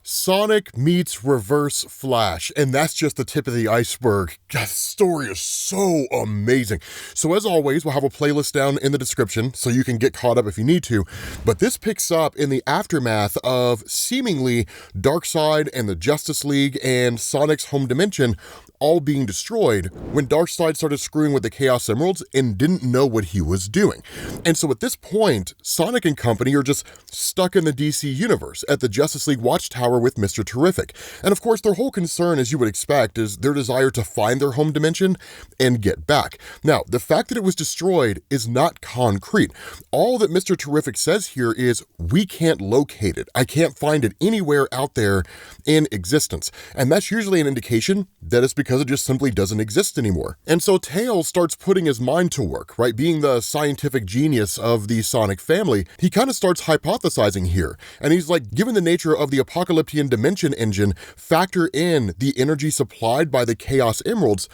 Sonic meets Reverse Flash, and that's just the tip of the iceberg. God, the story is so amazing. So as always, we'll have a playlist down in the description so you can get caught up if you need to, but this picks up in the aftermath of seemingly Darkseid and the Justice League and Sonic's home dimension all being destroyed when Darkseid started screwing with the Chaos Emeralds and didn't know what he was doing. And so at this point, Sonic and company are just stuck in the DC universe at the Justice League Watchtower with Mr. Terrific. And of course, their whole concern, as you would expect, is their desire to find their home dimension and get back. Now, the fact that it was destroyed is not concrete. All that Mr. Terrific says here is, we can't locate it. I can't find it anywhere out there in existence. And that's usually an indication that it's because it just simply doesn't exist anymore. And so Tails starts putting his mind to work, right? Being the scientific genius of the Sonic family, he kind of starts hypothesizing here. And he's like, given the nature of the Apocalyptian Dimension engine, factor in the energy supplied by the Chaos Emeralds.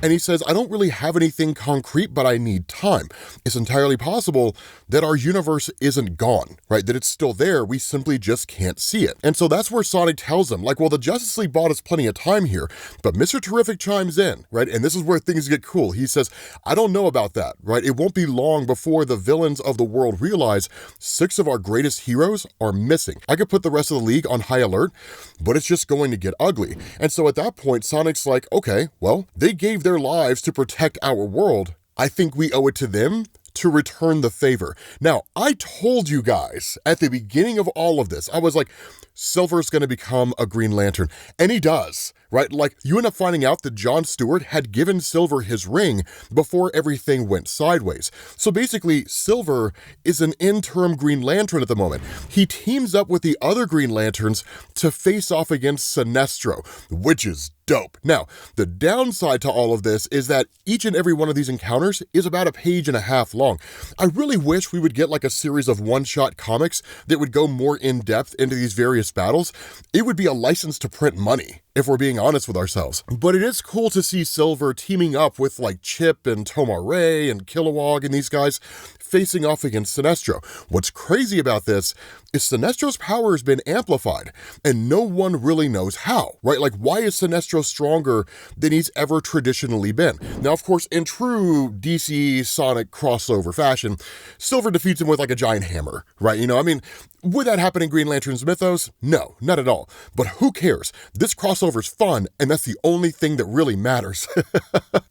And he says, I don't really have anything concrete, but I need time. It's entirely possible that our universe isn't gone, right? That it's still there, we simply just can't see it. And so that's where Sonic tells him, like, well, the Justice League bought us plenty of time here, but Mr. Terrific chimes in, right? And this is where things get cool. He says, I don't know about that, right? It won't be long before the villains of the world realize 6 of our greatest heroes are missing. I could put the rest of the league on high alert, but it's just going to get ugly. And so at that point, Sonic's like, okay, well, they gave their lives to protect our world. I think we owe it to them to return the favor. Now, I told you guys at the beginning of all of this, I was like, Silver's gonna become a Green Lantern, and he does, right? Like, you end up finding out that John Stewart had given Silver his ring before everything went sideways. So basically, Silver is an interim Green Lantern at the moment. He teams up with the other Green Lanterns to face off against Sinestro, which is dope. Now, the downside to all of this is that each and every one of these encounters is about 1.5 pages long. I really wish we would get like a series of one-shot comics that would go more in-depth into these various battles. It would be a license to print money, if we're being honest with ourselves. But it is cool to see Silver teaming up with like Chip and Tomar-Ray and Kilowog and these guys facing off against Sinestro. What's crazy about this is Sinestro's power has been amplified and no one really knows how, right? Like, why is Sinestro stronger than he's ever traditionally been? Now, of course, in true DC Sonic crossover fashion, Silver defeats him with like a giant hammer, right? You know, I mean, would that happen in Green Lantern's mythos? No, not at all. But who cares? This crossover's fun, and that's the only thing that really matters.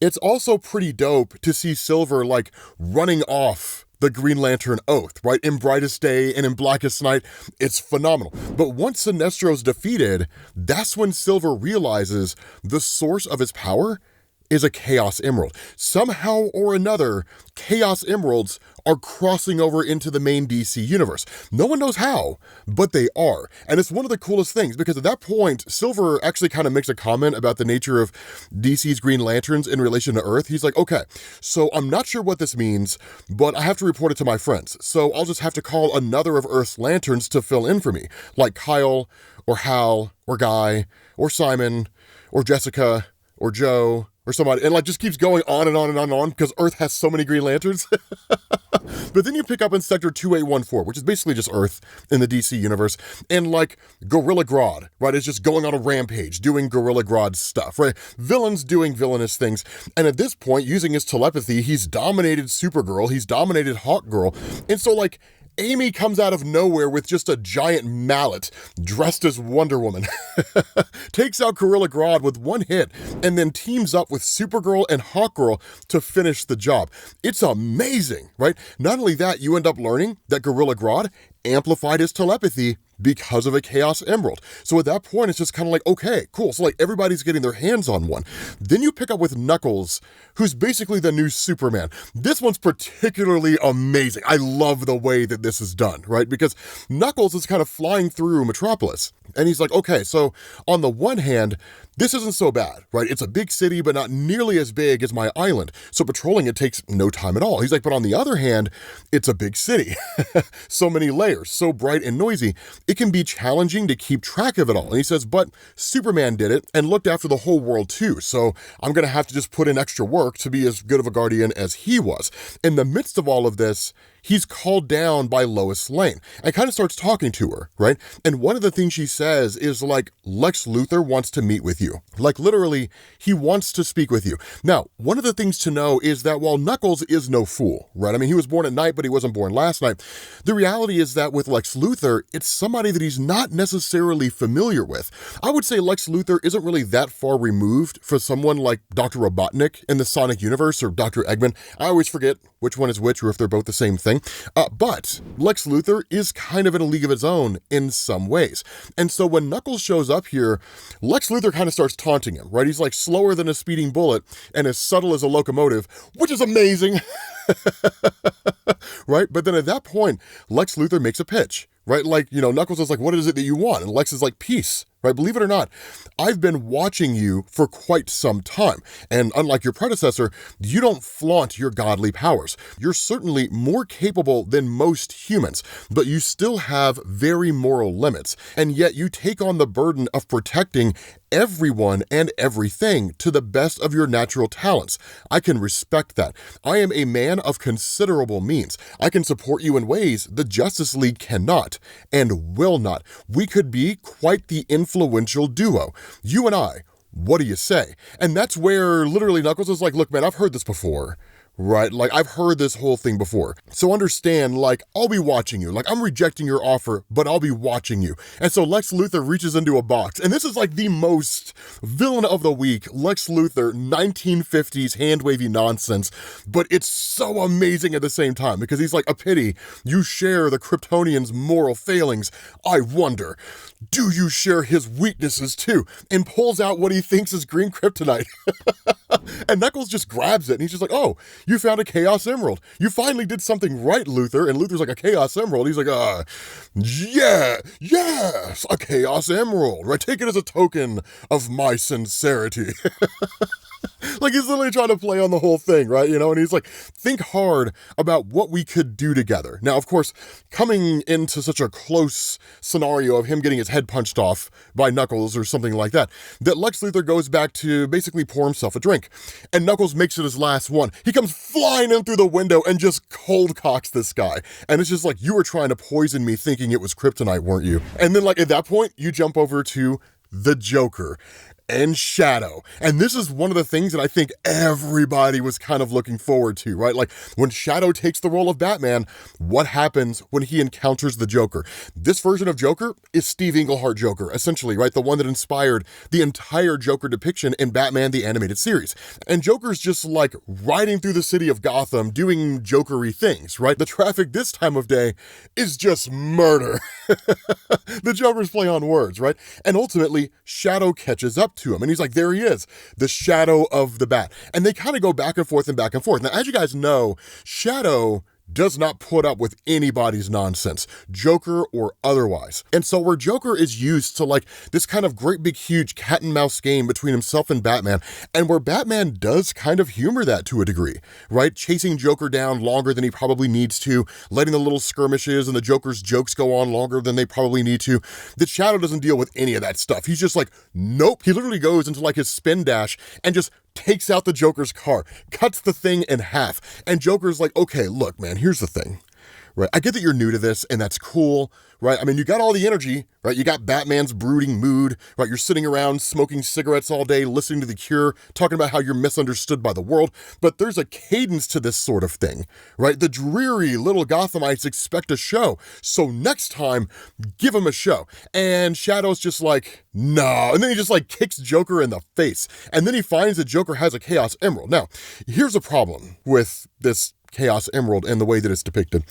It's also pretty dope to see Silver like running off the Green Lantern oath, right? In Brightest Day and in Blackest Night, it's phenomenal. But once Sinestro's defeated, that's when Silver realizes the source of his power is a Chaos Emerald. Somehow or another, Chaos Emeralds are crossing over into the main DC universe. No one knows how, but they are. And it's one of the coolest things because at that point, Silver actually kind of makes a comment about the nature of DC's Green Lanterns in relation to Earth. He's like, okay, so I'm not sure what this means, but I have to report it to my friends. So I'll just have to call another of Earth's Lanterns to fill in for me, like Kyle or Hal or Guy or Simon or Jessica or Joe or somebody, and like just keeps going on and on and on and on because Earth has so many Green Lanterns. But then you pick up in Sector 2814, which is basically just Earth in the DC universe, and like Gorilla Grod, right, is just going on a rampage, doing Gorilla Grodd stuff, right? Villains doing villainous things. And at this point, using his telepathy, he's dominated Supergirl, he's dominated Hawkgirl, and so like, Amy comes out of nowhere with just a giant mallet dressed as Wonder Woman, takes out Gorilla Grodd with one hit, and then teams up with Supergirl and Hawkgirl to finish the job. It's amazing, right? Not only that, you end up learning that Gorilla Grodd amplified his telepathy because of a Chaos Emerald. So at that point, it's just kind of like, okay, cool. So like everybody's getting their hands on one. Then you pick up with Knuckles, who's basically the new Superman. This one's particularly amazing. I love the way that this is done, right? Because Knuckles is kind of flying through Metropolis. And he's like, okay, so on the one hand, this isn't so bad, right? It's a big city, but not nearly as big as my island. So patrolling it takes no time at all. He's like, but on the other hand, it's a big city. So many layers, so bright and noisy. It can be challenging to keep track of it all. And he says, but Superman did it and looked after the whole world too. So I'm going to have to just put in extra work to be as good of a guardian as he was. In the midst of all of this, he's called down by Lois Lane and kind of starts talking to her, right? And one of the things she says is like, Lex Luthor wants to meet with you. Like literally, he wants to speak with you. Now, one of the things to know is that while Knuckles is no fool, right? I mean, he was born at night, but he wasn't born last night. The reality is that with Lex Luthor, it's somebody that he's not necessarily familiar with. I would say Lex Luthor isn't really that far removed for someone like Dr. Robotnik in the Sonic universe or Dr. Eggman. I always forget which one is which or if they're both the same thing. But Lex Luthor is kind of in a league of his own in some ways. And so when Knuckles shows up here, Lex Luthor kind of starts taunting him, right? He's like slower than a speeding bullet and as subtle as a locomotive, which is amazing. Right? But then at that point, Lex Luthor makes a pitch, right? Like, you know, Knuckles is like, what is it that you want? And Lex is like, peace, right? Believe it or not, I've been watching you for quite some time. And unlike your predecessor, you don't flaunt your godly powers. You're certainly more capable than most humans, but you still have very moral limits. And yet you take on the burden of protecting everyone and everything to the best of your natural talents. I can respect that. I am a man of considerable means. I can support you in ways the Justice League cannot and will not. We could be quite the influential duo. You and I, what do you say? And that's where literally Knuckles is like, look, man, I've heard this before. Right? Like, I've heard this whole thing before. So understand, like, I'll be watching you. Like, I'm rejecting your offer, but I'll be watching you. And so Lex Luthor reaches into a box. And this is like the most villain of the week, Lex Luthor, 1950s hand-wavy nonsense. But it's so amazing at the same time because he's like, a pity you share the Kryptonian's moral failings. I wonder, do you share his weaknesses too? And pulls out what he thinks is green kryptonite. And Knuckles just grabs it and he's just like, oh, you found a Chaos Emerald. You finally did something right, Luthor. And Luthor's like, a Chaos Emerald? He's like, yes, a Chaos Emerald, right? Take it as a token of my sincerity. Like, he's literally trying to play on the whole thing, right? You know, and he's like, think hard about what we could do together. Now, of course, coming into such a close scenario of him getting his head punched off by Knuckles or something like that, that Lex Luthor goes back to basically pour himself a drink. And Knuckles makes it his last one. He comes flying in through the window and just cold cocks this guy. And it's just like, you were trying to poison me thinking it was kryptonite, weren't you? And then, like, at that point, you jump over to the Joker and Shadow. And this is one of the things that I think everybody was kind of looking forward to, right? Like, when Shadow takes the role of Batman, what happens when he encounters the Joker? This version of Joker is Steve Englehart Joker, essentially, right? The one that inspired the entire Joker depiction in Batman the Animated Series. And Joker's just like riding through the city of Gotham doing Joker-y things, right? The traffic this time of day is just murder. The Joker's play on words, right? And ultimately, Shadow catches up to him. And he's like, there he is, the shadow of the bat. And they kind of go back and forth and back and forth. Now, as you guys know, Shadow does not put up with anybody's nonsense, Joker or otherwise. And so where Joker is used to like this kind of great big huge cat and mouse game between himself and Batman, and where Batman does kind of humor that to a degree, right? Chasing Joker down longer than he probably needs to, letting the little skirmishes and the Joker's jokes go on longer than they probably need to. The Shadow doesn't deal with any of that stuff. He's just like, nope. He literally goes into like his spin dash and just takes out the Joker's car, cuts the thing in half. And Joker's like, okay, look, man, here's the thing, right? I get that you're new to this and that's cool, right? I mean, you got all the energy, right? You got Batman's brooding mood, right? You're sitting around smoking cigarettes all day, listening to The Cure, talking about how you're misunderstood by the world. But there's a cadence to this sort of thing, right? The dreary little Gothamites expect a show. So next time, give them a show. And Shadow's just like, no. And then he just like kicks Joker in the face. And then he finds that Joker has a Chaos Emerald. Now, here's a problem with this Chaos Emerald and the way that it's depicted.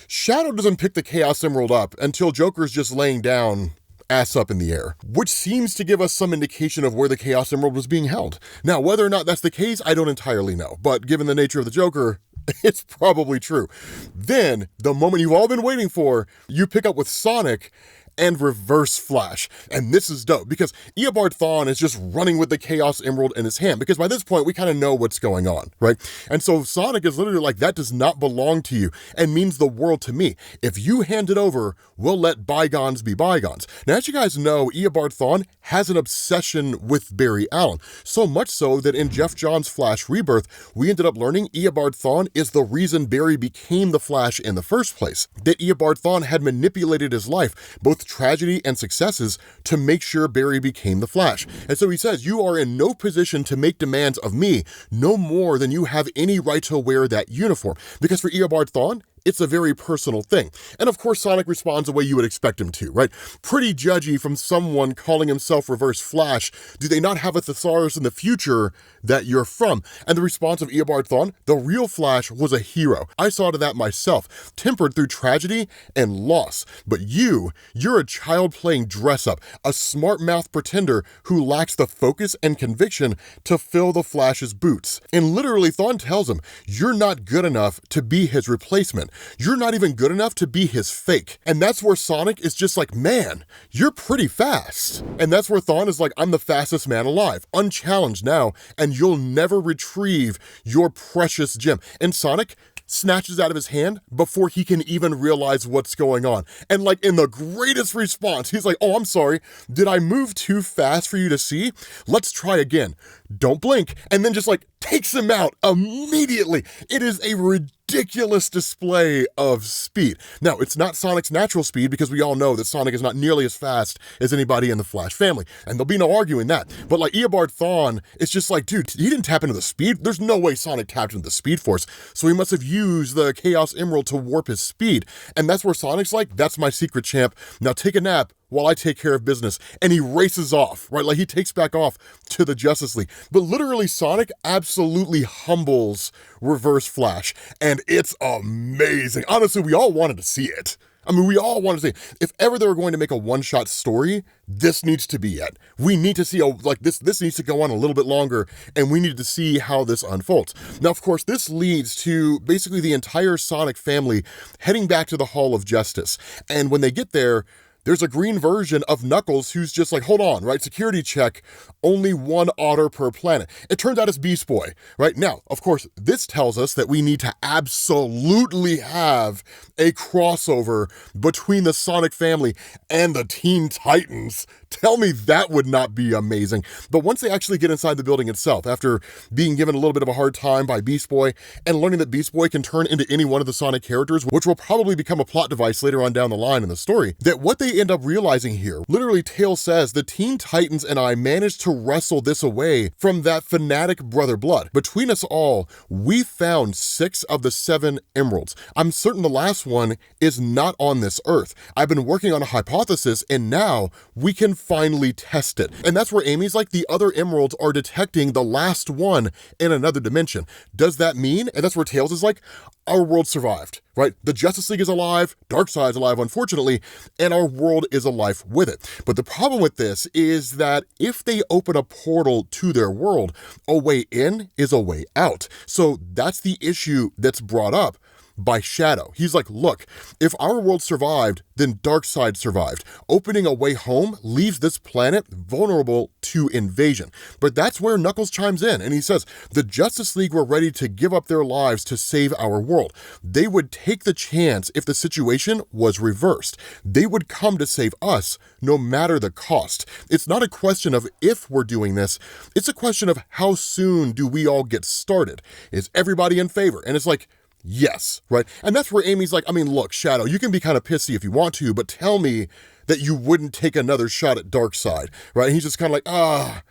Shadow doesn't pick the Chaos Emerald up until Joker's just laying down ass up in the air, which seems to give us some indication of where the Chaos Emerald was being held. Now, whether or not that's the case, I don't entirely know, but given the nature of the Joker, it's probably true. Then, the moment you've all been waiting for, you pick up with Sonic, and Reverse Flash. And this is dope because Eobard Thawne is just running with the Chaos Emerald in his hand, because by this point we kind of know what's going on, right? And so Sonic is literally like, that does not belong to you and means the world to me. If you hand it over, we'll let bygones be bygones. Now, as you guys know, Eobard Thawne has an obsession with Barry Allen, so much so that in Jeff Johns' Flash Rebirth, we ended up learning Eobard Thawne is the reason Barry became the Flash in the first place. That Eobard Thawne had manipulated his life, both tragedy and successes, to make sure Barry became the Flash. And so he says, you are in no position to make demands of me, no more than you have any right to wear that uniform. Because for Eobard Thawne, it's a very personal thing. And of course, Sonic responds the way you would expect him to, right? Pretty judgy from someone calling himself Reverse Flash. Do they not have a thesaurus in the future that you're from? And the response of Eobard Thawne, the real Flash was a hero. I saw to that myself, tempered through tragedy and loss. But you're a child playing dress up, a smart mouth pretender who lacks the focus and conviction to fill the Flash's boots. And literally, Thawne tells him, you're not good enough to be his replacement. You're not even good enough to be his fake. And that's where Sonic is just like, man, you're pretty fast. And that's where Thawne is like, I'm the fastest man alive, unchallenged now, and you'll never retrieve your precious gem. And Sonic snatches out of his hand before he can even realize what's going on. And like in the greatest response, he's like, oh, I'm sorry. Did I move too fast for you to see? Let's try again. Don't blink. And then just like takes him out immediately. It is a ridiculous display of speed. Now, it's not Sonic's natural speed, because we all know that Sonic is not nearly as fast as anybody in the Flash family, and there'll be no arguing that. But like Eobard Thawne, it's just like, dude, he didn't tap into the speed. There's no way Sonic tapped into the Speed Force, so he must have used the Chaos Emerald to warp his speed. And that's where Sonic's like, that's my secret, champ. Now take a nap while I take care of business. And he races off, right? Like he takes back off to the Justice League. But literally, Sonic absolutely humbles Reverse Flash, and it's amazing. Honestly, we all wanted to see it. I mean, we all wanted to see, if ever they were going to make a one-shot story, this needs to be it. We need to see, this needs to go on a little bit longer, and we need to see how this unfolds. Now, of course, this leads to basically the entire Sonic family heading back to the Hall of Justice. And when they get there, there's a green version of Knuckles who's just like, hold on, right? Security check, only one otter per planet. It turns out it's Beast Boy, right? Now, of course, this tells us that we need to absolutely have a crossover between the Sonic family and the Teen Titans. Tell me that would not be amazing. But once they actually get inside the building itself, after being given a little bit of a hard time by Beast Boy and learning that Beast Boy can turn into any one of the Sonic characters, which will probably become a plot device later on down the line in the story, that what they end up realizing here, literally Tails says, the Teen Titans and I managed to wrestle this away from that fanatic brother blood. Between us all, we found 6 of the 7 emeralds. I'm certain the last one is not on this Earth. I've been working on a hypothesis, and now we can finally test it. And that's where Amy's like, the other emeralds are detecting the last one in another dimension. Does that mean, and that's where Tails is like, our world survived, right? The Justice League is alive, Darkseid's alive, unfortunately, and our world is alive with it. But the problem with this is that if they open a portal to their world, a way in is a way out. So that's the issue that's brought up by Shadow. He's like, look, if our world survived, then Darkseid survived. Opening a way home leaves this planet vulnerable to invasion. But that's where Knuckles chimes in, and he says, the Justice League were ready to give up their lives to save our world. They would take the chance if the situation was reversed. They would come to save us, no matter the cost. It's not a question of if we're doing this, it's a question of how soon do we all get started? Is everybody in favor? And it's like, yes, right? And that's where Amy's like, I mean, look, Shadow, you can be kind of pissy if you want to, but tell me that you wouldn't take another shot at Darkseid, right? And he's just kind of like,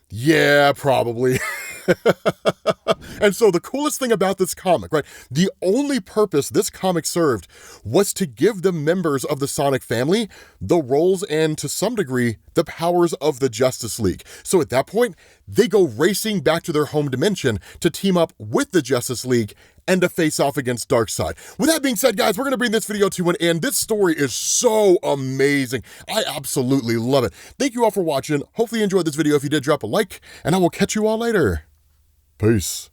yeah, probably. And so the coolest thing about this comic, right? The only purpose this comic served was to give the members of the Sonic family the roles and, to some degree, the powers of the Justice League. So at that point, they go racing back to their home dimension to team up with the Justice League and to face off against Darkseid. With that being said, guys, we're going to bring this video to an end. This story is so amazing. I absolutely love it. Thank you all for watching. Hopefully you enjoyed this video. If you did, drop a like, and I will catch you all later. Peace.